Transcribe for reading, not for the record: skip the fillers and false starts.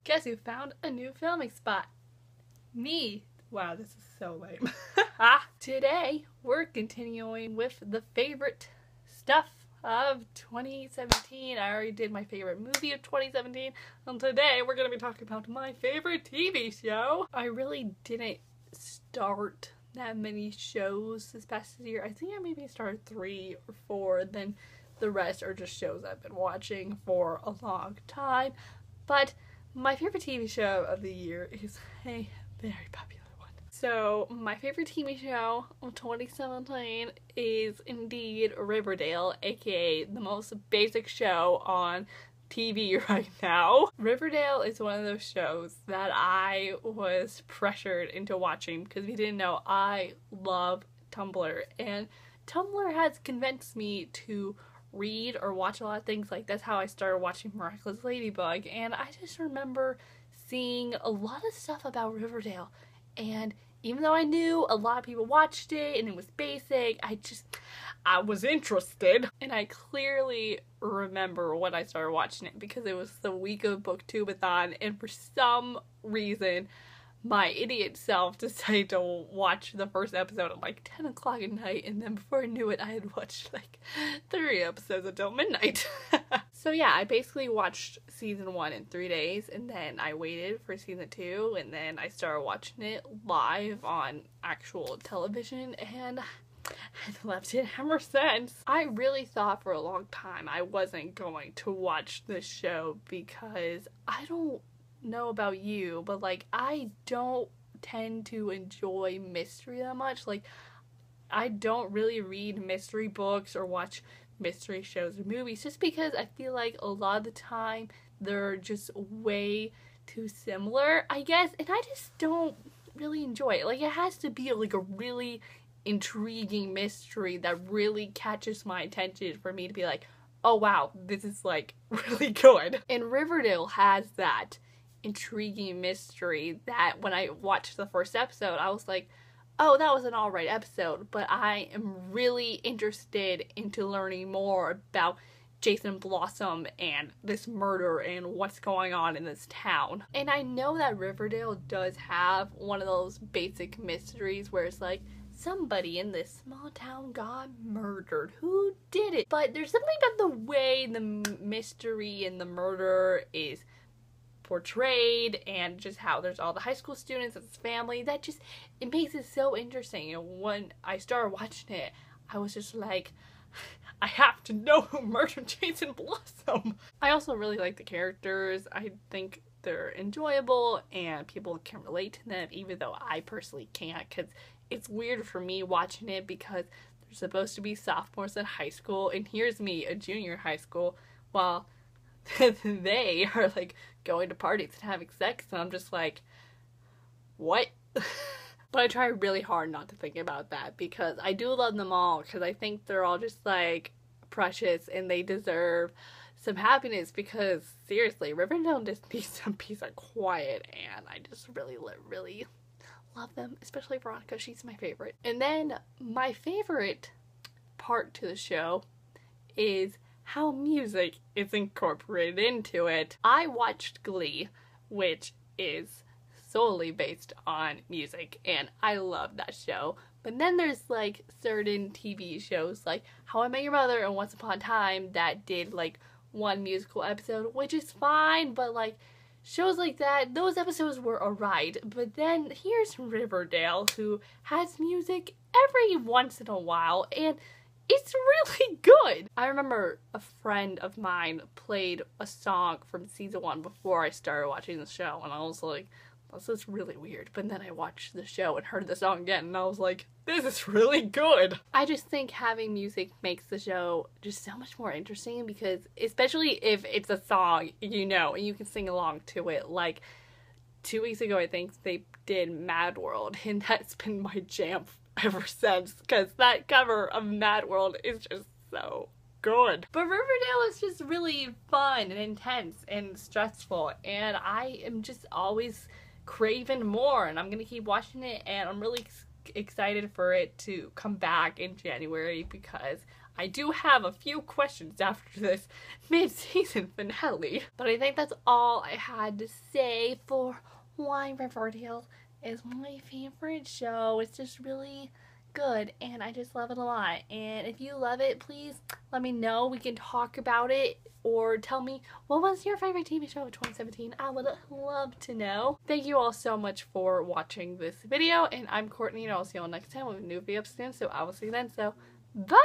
Guess who found a new filming spot? Me. Wow, this is so lame. Today, we're continuing with the favorite stuff of 2017. I already did my favorite movie of 2017, and today we're going to be talking about my favorite TV show. I really didn't start that many shows this past year. I think I maybe started 3 or 4, then the rest are just shows I've been watching for a long time. But my favorite TV show of the year is a very popular one. So my favorite TV show of 2017 is indeed Riverdale, aka the most basic show on TV right now. Riverdale is one of those shows that I was pressured into watching because if you didn't know, I love TUMBLR, and TUMBLR has convinced me to read or watch a lot of things. Like, that's how I started watching Miraculous Ladybug, and I just remember seeing a lot of stuff about Riverdale, and even though I knew a lot of people watched it and it was basic, I was interested. And I clearly remember when I started watching it because it was the week of BOOKTUBE-a-thon, and for some reason my idiot self decided to watch the first episode at like 10 o'clock at night, and then before I knew it I had watched like 3 episodes until midnight. So yeah, I basically watched season 1 in 3 days, and then I waited for season 2, and then I started watching it live on actual television, and I've loved it ever since. I really thought for a long time I wasn't going to watch this show because I don't know about you, but like, I don't tend to enjoy mystery that much. Like, I don't really read mystery books or watch mystery shows or movies just because I feel like a lot of the time they're just way too similar, I guess, and I just don't really enjoy it. Like, it has to be like a really intriguing mystery that really catches my attention for me to be like, oh wow, this is like really good. And Riverdale has that intriguing mystery that when I watched the first episode I was like, oh, that was an alright episode, but I am really interested into learning more about Jason Blossom and this murder and what's going on in this town. And I know that Riverdale does have one of those basic mysteries where it's like, somebody in this small town got murdered. Who did it? But there's something about the way the mystery and the murder is portrayed, and just how there's all the high school students and his family, that just, it makes it so interesting. You know, when I started watching it, I was just like, I have to know who murdered Jason Blossom. I also really like the characters. I think they're enjoyable and people can relate to them, even though I personally can't, because it's weird for me watching it because they're supposed to be sophomores in high school, and here's me, a junior in high school, while they are like going to parties and having sex, and I'm just like, what? But I try really hard not to think about that because I do love them all, because I think they're all just like precious and they deserve some happiness, because seriously, Riverdale just needs some peace and quiet, and I just really love them, especially Veronica. She's my favorite. And then my favorite part to the show is how music is incorporated into it. I watched Glee, which is solely based on music, and I love that show. But then there's like certain TV shows like How I Met Your Mother and Once Upon a Time that did like one musical episode, which is fine, but like shows like that, those episodes were alright. But then here's Riverdale, who has music every once in a while, and it's really good. I remember a friend of mine played a song from season 1 before I started watching the show, and I was like, this is really weird. But then I watched the show and heard the song again, and I was like, this is really good. I just think having music makes the show just so much more interesting, because especially if it's a song, you know, and you can sing along to it. Like 2 weeks ago, I think they did Mad World, and that's been my jam ever since, because that cover of Mad World is just so good. But Riverdale is just really fun and intense and stressful, and I am just always craving more, and I'm gonna keep watching it, and I'm really excited for it to come back in January because I do have a few questions after this mid-season finale. But I think that's all I had to say for why Riverdale is my favorite show. It's just really good and I just love it a lot. And if you love it, please let me know. We can talk about it or tell me what was your favorite TV show of 2017. I would love to know. Thank you all so much for watching this video, and I'm Courtney and I'll see you all next time with a new video soon, so I will see you then. So bye!